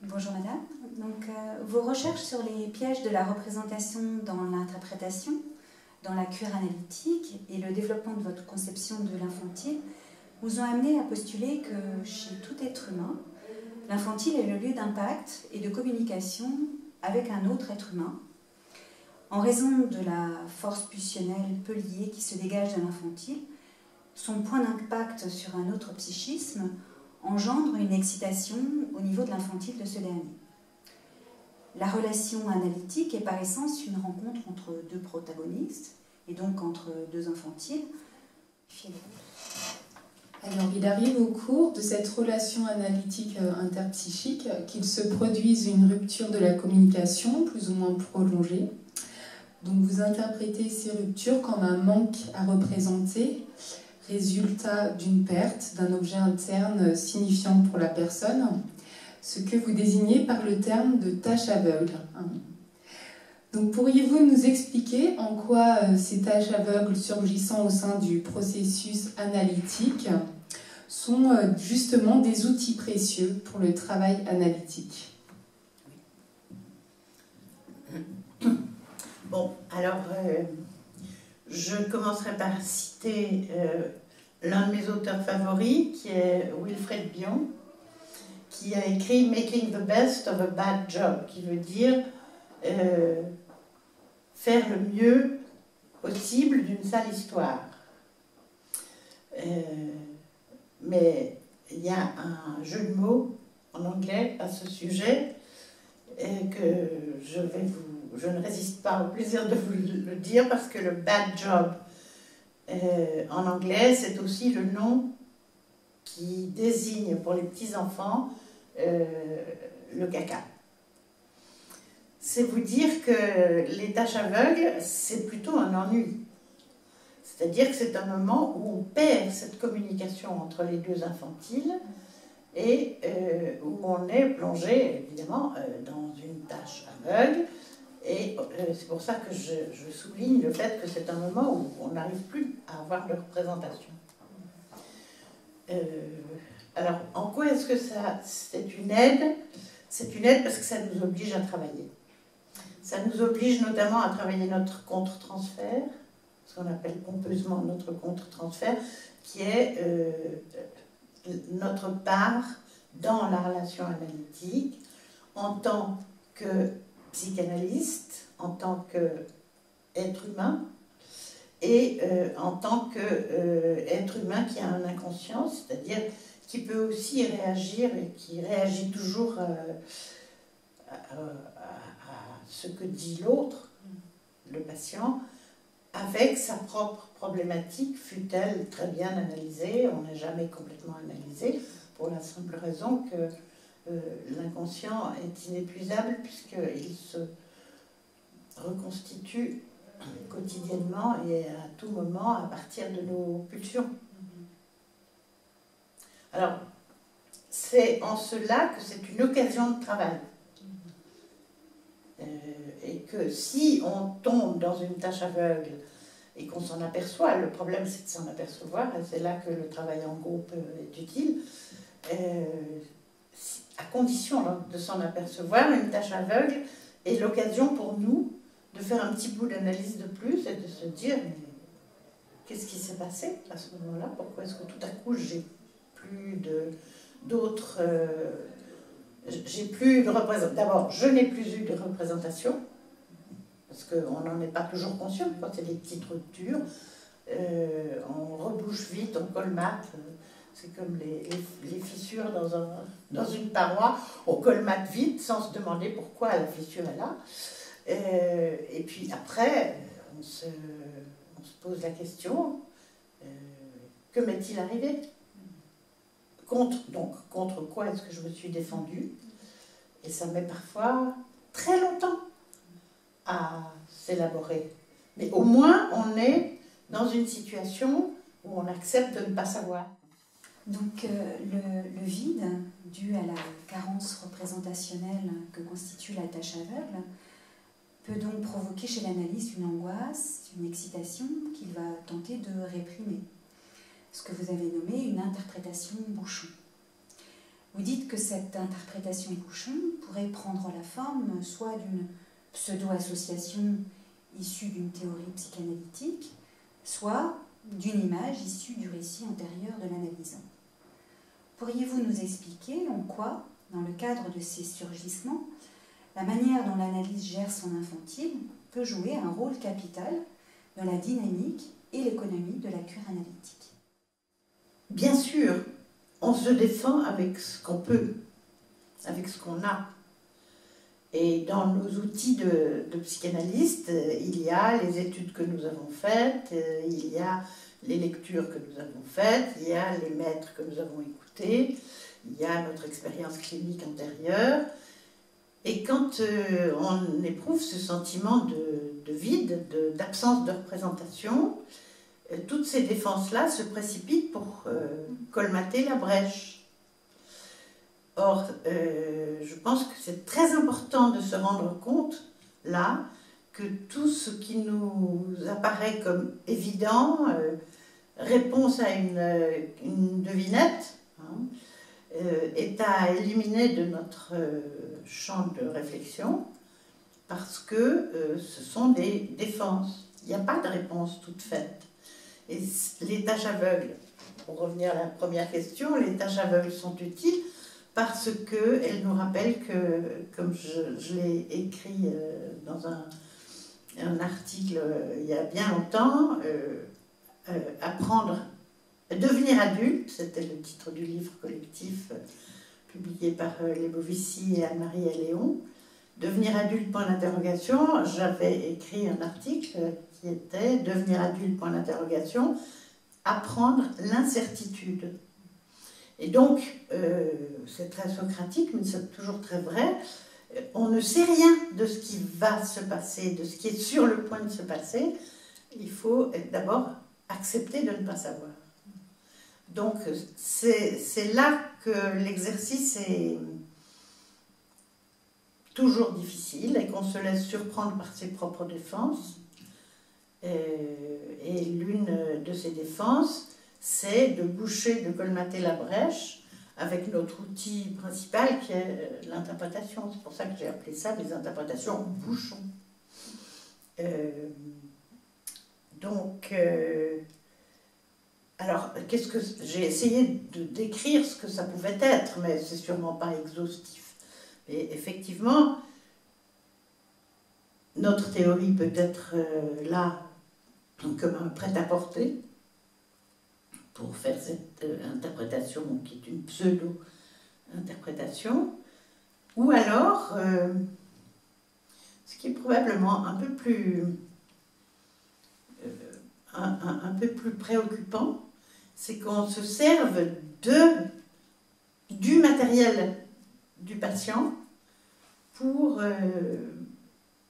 Bonjour madame. Donc, vos recherches sur les pièges de la représentation dans l'interprétation, dans la cure analytique et le développement de votre conception de l'infantile vous ont amené à postuler que chez tout être humain, l'infantile est le lieu d'impact et de communication avec un autre être humain, en raison de la force pulsionnelle peu liée qui se dégage de l'infantile. Son point d'impact sur un autre psychisme engendre une excitation au niveau de l'infantile de ce dernier. La relation analytique est par essence une rencontre entre deux protagonistes, et donc entre deux infantiles. Alors, il arrive au cours de cette relation analytique interpsychique qu'il se produise une rupture de la communication, plus ou moins prolongée. Donc, vous interprétez ces ruptures comme un manque à représenter, résultat d'une perte d'un objet interne signifiant pour la personne, ce que vous désignez par le terme de tâche aveugle. Donc, pourriez-vous nous expliquer en quoi ces tâches aveugles surgissant au sein du processus analytique sont justement des outils précieux pour le travail analytique? Bon, alors, je commencerai par citer l'un de mes auteurs favoris, qui est Wilfred Bion, qui a écrit « Making the best of a bad job », qui veut dire faire le mieux possible d'une sale histoire. Mais il y a un jeu de mots en anglais à ce sujet que je ne résiste pas au plaisir de vous le dire, parce que le bad job en anglais, c'est aussi le nom qui désigne pour les petits-enfants le caca. C'est vous dire que les tâches aveugles, c'est plutôt un ennui. C'est-à-dire que c'est un moment où on perd cette communication entre les deux infantiles et où on est plongé, évidemment, dans une tâche aveugle. Et c'est pour ça que je souligne le fait que c'est un moment où on n'arrive plus à avoir de représentation. Alors, en quoi est-ce que c'est une aide? C'est une aide parce que ça nous oblige à travailler. Ça nous oblige notamment à travailler notre contre-transfert, ce qu'on appelle pompeusement notre contre-transfert, qui est notre part dans la relation analytique en tant que psychanalyste, en tant qu'être humain, et en tant qu'être humain qui a un inconscient, c'est-à-dire qui peut aussi réagir et qui réagit toujours à ce que dit l'autre, le patient, avec sa propre problématique, fût-elle très bien analysée. On n'a jamais complètement analysé, pour la simple raison que l'inconscient est inépuisable, puisqu'il se reconstitue quotidiennement et à tout moment à partir de nos pulsions. Alors, c'est en cela que c'est une occasion de travail. Et que si on tombe dans une tâche aveugle et qu'on s'en aperçoit, le problème c'est de s'en apercevoir, et c'est là que le travail en groupe est utile, à condition de s'en apercevoir, une tâche aveugle est l'occasion pour nous de faire un petit bout d'analyse de plus et de se dire mais qu'est-ce qui s'est passé à ce moment-là? Pourquoi est-ce que tout à coup j'ai plus d'autres... j'ai plus de représentation. D'abord, je n'ai plus eu de représentation, parce qu'on n'en est pas toujours conscient quand c'est des petites ruptures. On rebouche vite, on colmate. C'est comme les fissures dans une paroi. On colmate vite sans se demander pourquoi la fissure est là. Et puis après, on se pose la question, que m'est-il arrivé ? Contre quoi est-ce que je me suis défendue? Et ça met parfois très longtemps à s'élaborer. Mais au moins, on est dans une situation où on accepte de ne pas savoir. Donc, le vide, dû à la carence représentationnelle que constitue la tâche aveugle, peut donc provoquer chez l'analyste une angoisse, une excitation qu'il va tenter de réprimer. Ce que vous avez nommé une interprétation bouchon. Vous dites que cette interprétation Bouchon pourrait prendre la forme soit d'une pseudo-association issue d'une théorie psychanalytique, soit d'une image issue du récit antérieur de l'analysant. Pourriez-vous nous expliquer en quoi, dans le cadre de ces surgissements, la manière dont l'analyse gère son infantile peut jouer un rôle capital dans la dynamique et l'économie de la cure analytique? Bien sûr, on se défend avec ce qu'on peut, avec ce qu'on a. Et dans nos outils de psychanalyste, il y a les études que nous avons faites, il y a les lectures que nous avons faites, il y a les maîtres que nous avons écoutés, il y a notre expérience clinique antérieure. Et quand on éprouve ce sentiment de vide, d'absence de représentation, toutes ces défenses-là se précipitent pour colmater la brèche. Or, je pense que c'est très important de se rendre compte, là, que tout ce qui nous apparaît comme évident, réponse à une devinette, hein, est à éliminer de notre champ de réflexion, parce que ce sont des défenses. Il n'y a pas de réponse toute faite. Et les tâches aveugles, pour revenir à la première question, les tâches aveugles sont utiles parce qu'elles nous rappellent que, comme je l'ai écrit dans un article il y a bien longtemps, devenir adulte, c'était le titre du livre collectif publié par les Bovici et Anne-Marie et Léon. Devenir adulte, point d'interrogation, j'avais écrit un article qui était devenir adulte, point d'interrogation, apprendre l'incertitude. Et donc, c'est très socratique, mais c'est toujours très vrai, on ne sait rien de ce qui va se passer, de ce qui est sur le point de se passer. Il faut d'abord accepter de ne pas savoir. Donc, c'est là que l'exercice est toujours difficile et qu'on se laisse surprendre par ses propres défenses. Et l'une de ces défenses, c'est de boucher, de colmater la brèche avec notre outil principal qui est l'interprétation. C'est pour ça que j'ai appelé ça des interprétations bouchons. Alors, qu'est-ce que j'ai essayé de décrire ce que ça pouvait être, mais c'est sûrement pas exhaustif. Et effectivement, notre théorie peut être là comme un prêt-à-porter pour faire cette interprétation qui est une pseudo-interprétation, ou alors, ce qui est probablement un peu plus préoccupant, c'est qu'on se serve du matériel du patient pour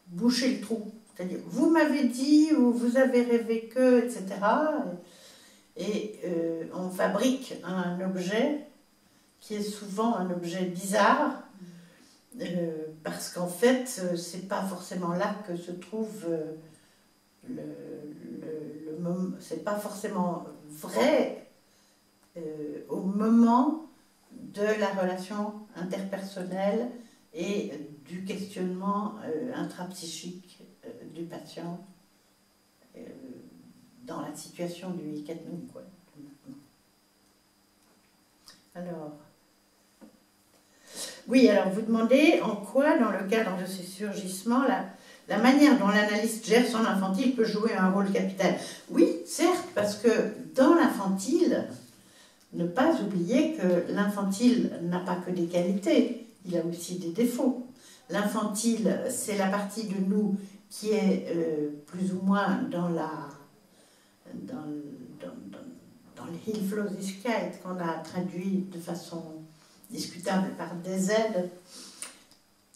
boucher le trou. C'est-à-dire, vous m'avez dit ou vous avez rêvé que, etc. Et on fabrique un objet qui est souvent un objet bizarre, parce qu'en fait, c'est pas forcément là que se trouve c'est pas forcément vrai au moment de la relation interpersonnelle et du questionnement intrapsychique du patient dans la situation du Ikatnum, quoi. Alors, oui, alors vous demandez en quoi, dans le cadre de ces surgissements, la manière dont l'analyste gère son infantile peut jouer un rôle capital. Oui, certes, parce que dans l'infantile, ne pas oublier que l'infantile n'a pas que des qualités, il a aussi des défauts. L'infantile, c'est la partie de nous qui est plus ou moins dans le Hilflosigkeit, qu'on a traduit de façon discutable par DZ,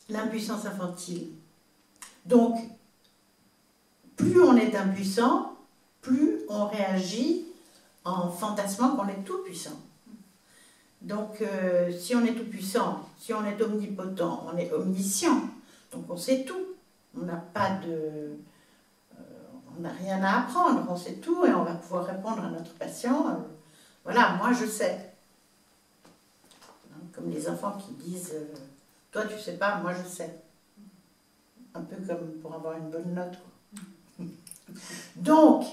l'impuissance infantile. Donc, plus on est impuissant, plus on réagit en fantasmant qu'on est tout puissant. Donc, si on est tout puissant, si on est omnipotent, on est omniscient, donc on sait tout. On n'a pas on n'a rien à apprendre, on sait tout et on va pouvoir répondre à notre patient. Voilà, moi je sais. Comme comme les enfants qui disent toi tu sais pas, moi je sais. Un peu comme pour avoir une bonne note, quoi. Donc,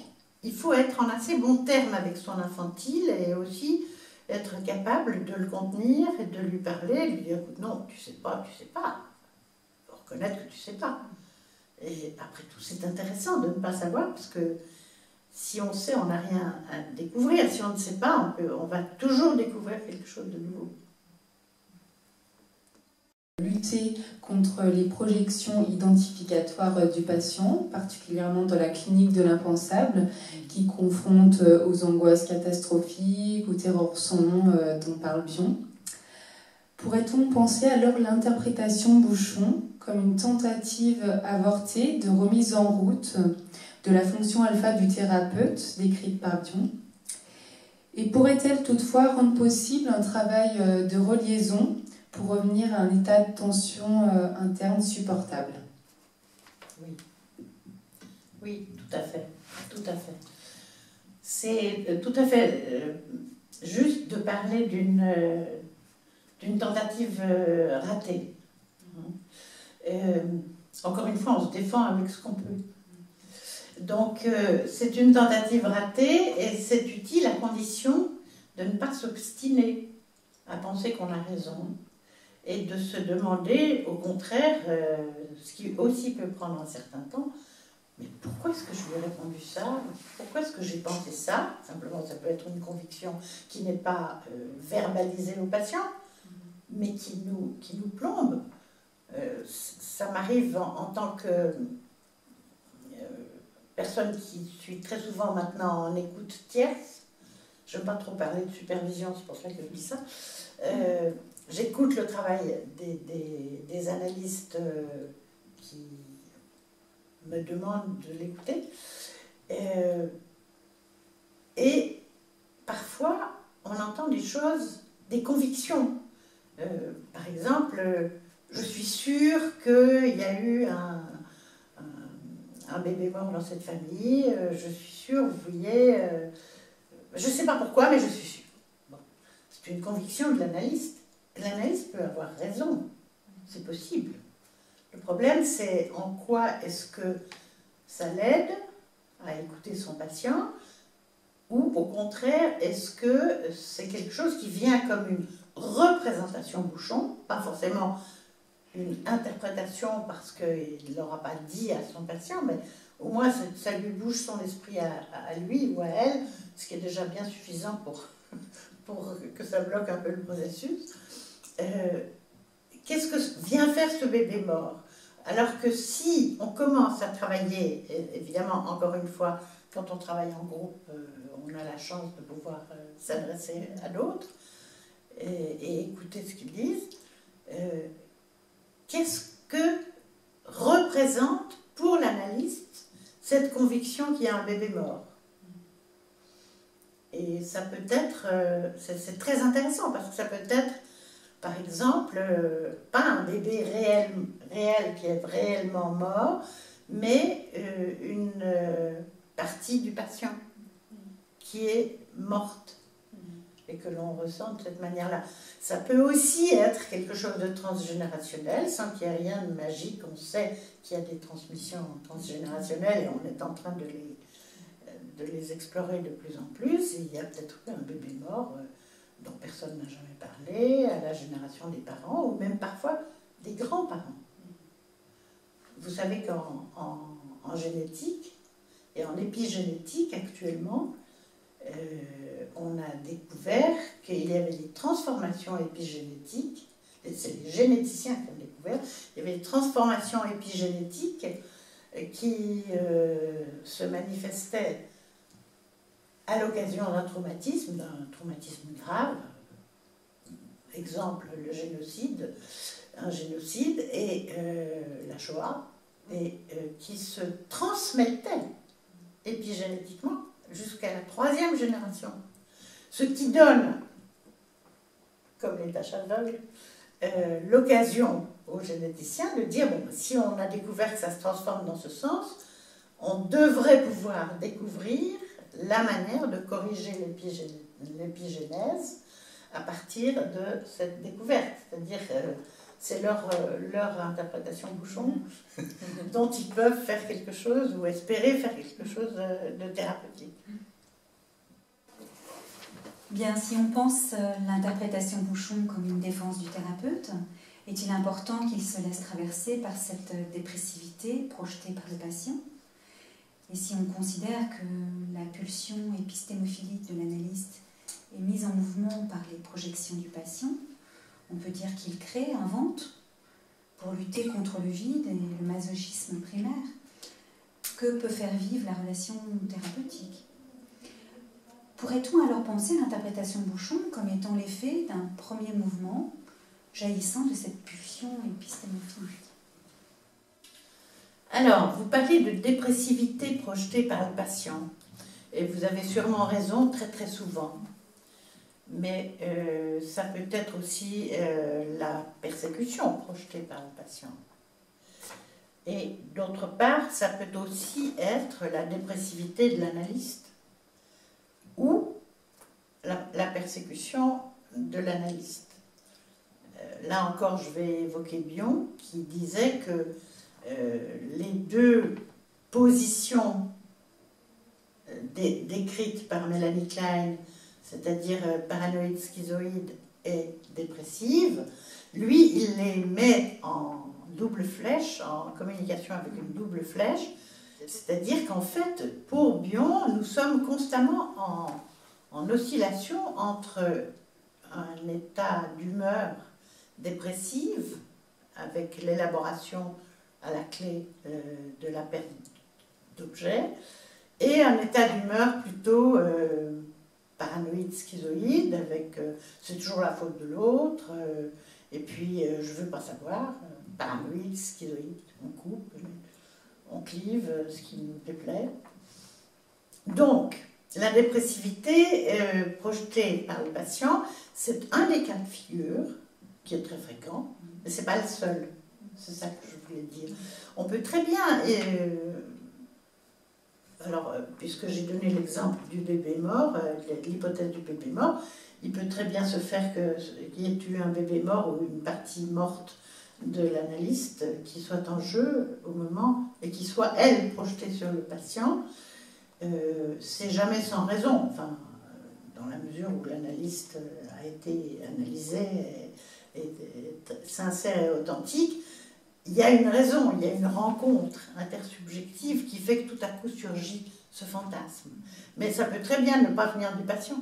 il faut être en assez bon terme avec son infantile et aussi être capable de le contenir et de lui parler, lui dire écoute, non, tu sais pas, tu sais pas. Il faut reconnaître que tu sais pas. Et après tout, c'est intéressant de ne pas savoir parce que si on sait, on n'a rien à découvrir. Si on ne sait pas, on va toujours découvrir quelque chose de nouveau. Lutter contre les projections identificatoires du patient, particulièrement dans la clinique de l'impensable, qui confronte aux angoisses catastrophiques, aux terreurs sans nom dont parle Bion. Pourrait-on penser alors l'interprétation Bouchon comme une tentative avortée de remise en route de la fonction alpha du thérapeute décrite par Bion? Et pourrait-elle toutefois rendre possible un travail de reliaison pour revenir à un état de tension interne supportable? Oui, oui, tout à fait, tout à fait. C'est tout à fait juste de parler d'une tentative ratée. Encore une fois, on se défend avec ce qu'on peut. Donc, c'est une tentative ratée et c'est utile à condition de ne pas s'obstiner à penser qu'on a raison et de se demander, au contraire, ce qui aussi peut prendre un certain temps, mais pourquoi est-ce que je lui ai répondu ça? Pourquoi est-ce que j'ai pensé ça? Simplement, ça peut être une conviction qui n'est pas verbalisée au patient, mais qui nous plombe. Ça m'arrive en tant que personne qui suis très souvent maintenant en écoute tierce. Je ne veux pas trop parler de supervision, c'est pour ça que je dis ça. J'écoute le travail des analystes qui me demandent de l'écouter. Et parfois, on entend des choses, des convictions. Par exemple, je suis sûre qu'il y a eu un bébé mort dans cette famille, je suis sûre, vous voyez, je ne sais pas pourquoi, mais je suis sûre. Bon. C'est une conviction de l'analyste. L'analyste peut avoir raison, c'est possible. Le problème, c'est en quoi est-ce que ça l'aide à écouter son patient, ou au contraire, est-ce que c'est quelque chose qui vient comme une représentation Bouchon, pas forcément une interprétation parce qu'il ne l'aura pas dit à son patient, mais au moins ça lui bouge son esprit à lui ou à elle, ce qui est déjà bien suffisant pour que ça bloque un peu le processus. Qu'est-ce que vient faire ce bébé mort? Alors que si on commence à travailler, évidemment, encore une fois, quand on travaille en groupe, on a la chance de pouvoir s'adresser à d'autres et écouter ce qu'ils disent. Qu'est-ce que représente pour l'analyste cette conviction qu'il y a un bébé mort? Et ça peut être, c'est très intéressant parce que ça peut être, par exemple, pas un bébé réel qui est réellement mort, mais une partie du patient qui est morte et que l'on ressent de cette manière-là. Ça peut aussi être quelque chose de transgénérationnel, sans qu'il y ait rien de magique. On sait qu'il y a des transmissions transgénérationnelles et on est en train de les explorer de plus en plus. Et il y a peut-être eu un bébé mort dont personne n'a jamais parlé, à la génération des parents, ou même parfois des grands-parents. Vous savez qu'en génétique et en épigénétique actuellement, on a découvert qu'il y avait des transformations épigénétiques, c'est les généticiens qui ont découvert, il y avait des transformations épigénétiques qui se manifestaient à l'occasion d'un traumatisme grave, exemple le génocide, un génocide et la Shoah, et qui se transmettaient épigénétiquement jusqu'à la 3e génération. Ce qui donne, comme les taches aveugles, l'occasion aux généticiens de dire, bon, si on a découvert que ça se transforme dans ce sens, on devrait pouvoir découvrir la manière de corriger l'épigénèse à partir de cette découverte. C'est-à-dire c'est leur interprétation bouchon dont ils peuvent faire quelque chose ou espérer faire quelque chose de thérapeutique. Bien, si on pense l'interprétation bouchon comme une défense du thérapeute, est-il important qu'il se laisse traverser par cette dépressivité projetée par le patient? Et si on considère que la pulsion épistémophilique de l'analyste est mise en mouvement par les projections du patient, on peut dire qu'il crée, invente, pour lutter contre le vide et le masochisme primaire. Que peut faire vivre la relation thérapeutique? Pourrait-on alors penser l'interprétation bouchon comme étant l'effet d'un premier mouvement jaillissant de cette pulsion épistémophilique? Alors, vous parlez de dépressivité projetée par le patient, et vous avez sûrement raison très très souvent. Mais ça peut être aussi la persécution projetée par le patient. Et d'autre part, ça peut aussi être la dépressivité de l'analyste ou la persécution de l'analyste. Là encore, je vais évoquer Bion, qui disait que les deux positions décrites par Mélanie Klein, c'est-à-dire paranoïde, schizoïde et dépressive, lui, il les met en double flèche, en communication avec une double flèche, c'est-à-dire qu'en fait, pour Bion, nous sommes constamment en oscillation entre un état d'humeur dépressive, avec l'élaboration à la clé de la perte d'objet, et un état d'humeur plutôt paranoïde, schizoïde, avec c'est toujours la faute de l'autre, et puis je veux pas savoir, paranoïde, schizoïde, on coupe, on clive ce qui nous déplaît. Donc, la dépressivité projetée par le patient, c'est un des cas de figure qui est très fréquent, mais ce n'est pas le seul. C'est ça que je voulais dire. On peut très bien, alors puisque j'ai donné l'exemple du bébé mort, de l'hypothèse du bébé mort, il peut très bien se faire qu'il y ait eu un bébé mort ou une partie morte de l'analyste qui soit en jeu au moment et qui soit, elle, projetée sur le patient. C'est jamais sans raison, enfin, dans la mesure où l'analyste a été analysé et sincère et authentique, il y a une raison, il y a une rencontre intersubjective qui fait que tout à coup surgit ce fantasme. Mais ça peut très bien ne pas venir du patient.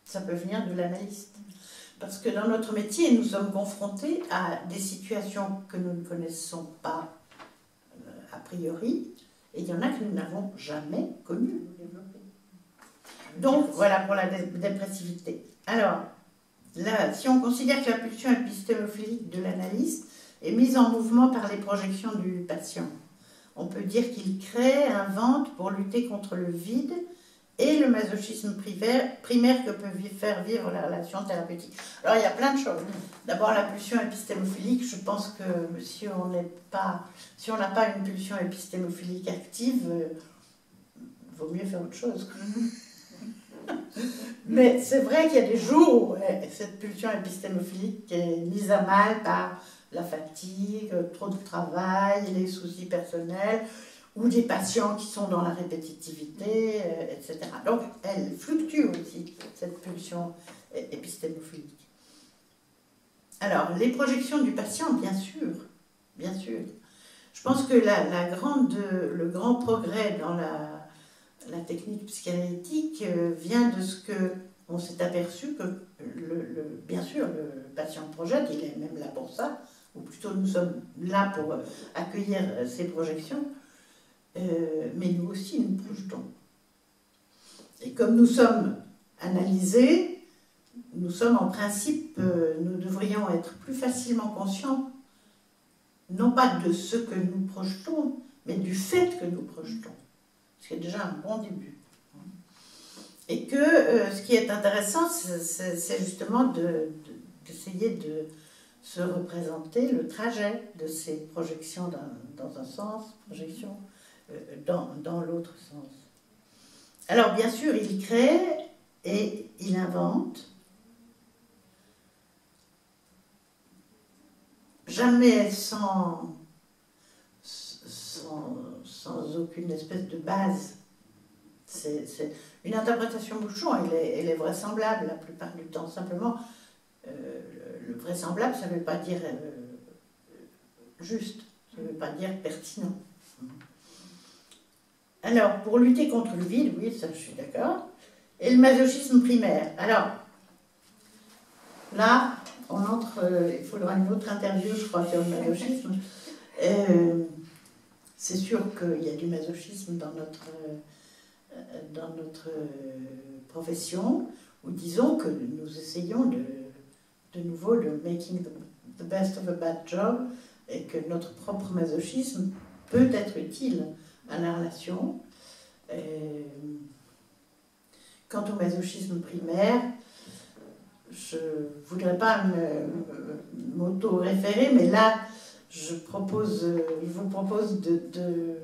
Ça peut venir de l'analyste. Parce que dans notre métier, nous sommes confrontés à des situations que nous ne connaissons pas a priori, et il y en a que nous n'avons jamais connues. Donc, voilà pour la dépressivité. Alors, là, si on considère que la pulsion épistémophilique de l'analyste est mise en mouvement par les projections du patient, on peut dire qu'il crée, invente pour lutter contre le vide et le masochisme primaire que peut faire vivre la relation thérapeutique. Alors, il y a plein de choses. D'abord, la pulsion épistémophilique, je pense que si on n'a pas une pulsion épistémophilique active, vaut mieux faire autre chose. Mais c'est vrai qu'il y a des jours où cette pulsion épistémophilique est mise à mal par la fatigue, trop de travail, les soucis personnels, ou des patients qui sont dans la répétitivité, etc. Donc, elle fluctue aussi, cette pulsion épistémophilique. Alors, les projections du patient, bien sûr, bien sûr. Je pense que le grand progrès dans la technique psychanalytique vient de ce qu'on s'est aperçu que, bien sûr, le patient projette, il est même là pour ça, ou plutôt nous sommes là pour accueillir ces projections, mais nous aussi nous projetons. Et comme nous sommes analysés, nous sommes en principe, nous devrions être plus facilement conscients, non pas de ce que nous projetons, mais du fait que nous projetons. Ce qui est déjà un bon début. Et que ce qui est intéressant, c'est justement d'essayer de se représenter le trajet de ces projections dans un sens, projections dans l'autre sens. Alors bien sûr, il crée et il invente, jamais sans aucune espèce de base. Une interprétation bouchon, elle est vraisemblable la plupart du temps. Simplement, le vraisemblable, ça ne veut pas dire juste, ça ne veut pas dire pertinent. Alors, pour lutter contre le vide, oui, ça je suis d'accord. Et le masochisme primaire. Alors, là, on entre, il faudra une autre interview, je crois, sur le masochisme. C'est sûr qu'il y a du masochisme dans notre profession, où disons que nous essayons de nouveau de making the best of a bad job, et que notre propre masochisme peut être utile à la relation. Quant au masochisme primaire, je ne voudrais pas m'auto-référer, mais là, je vous propose de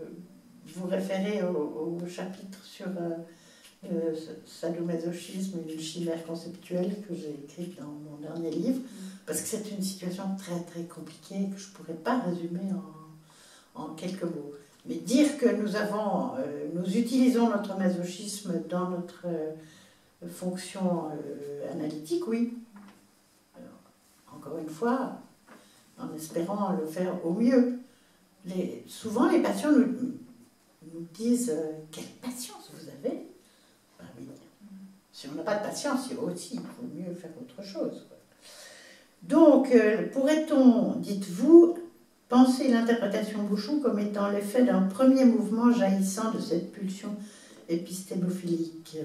vous référer au chapitre sur sadomasochisme, une chimère conceptuelle que j'ai écrite dans mon dernier livre, parce que c'est une situation très très compliquée que je ne pourrais pas résumer en quelques mots. Mais dire que nous utilisons notre masochisme dans notre fonction analytique, oui. Alors, encore une fois, en espérant le faire au mieux. Souvent, les patients nous disent quelle patience vous avez. Ben oui. Si on n'a pas de patience, aussi, il faut mieux faire autre chose. Donc, pourrait-on, dites-vous, penser l'interprétation Bouchon comme étant l'effet d'un premier mouvement jaillissant de cette pulsion épistémophilique?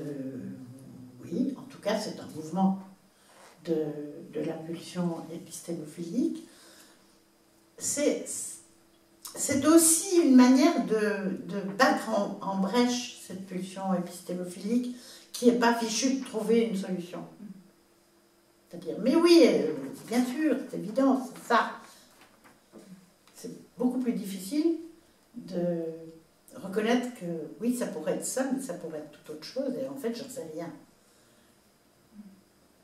Oui, en tout cas, c'est un mouvement de la pulsion épistémophilique. C'est aussi une manière de battre en brèche cette pulsion épistémophilique qui n'est pas fichue de trouver une solution. C'est-à-dire, mais oui, bien sûr, c'est évident, c'est ça. C'est beaucoup plus difficile de reconnaître que oui, ça pourrait être ça, mais ça pourrait être toute autre chose, et en fait, j'en sais rien.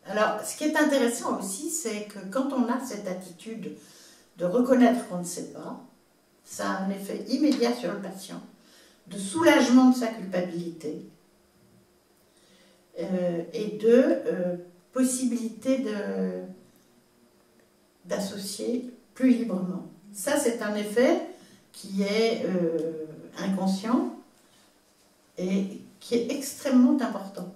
Alors, ce qui est intéressant aussi, c'est que quand on a cette attitude de reconnaître qu'on ne sait pas, ça a un effet immédiat sur le patient, de soulagement de sa culpabilité et de possibilité d'associer plus librement. Ça, c'est un effet qui est inconscient et qui est extrêmement important.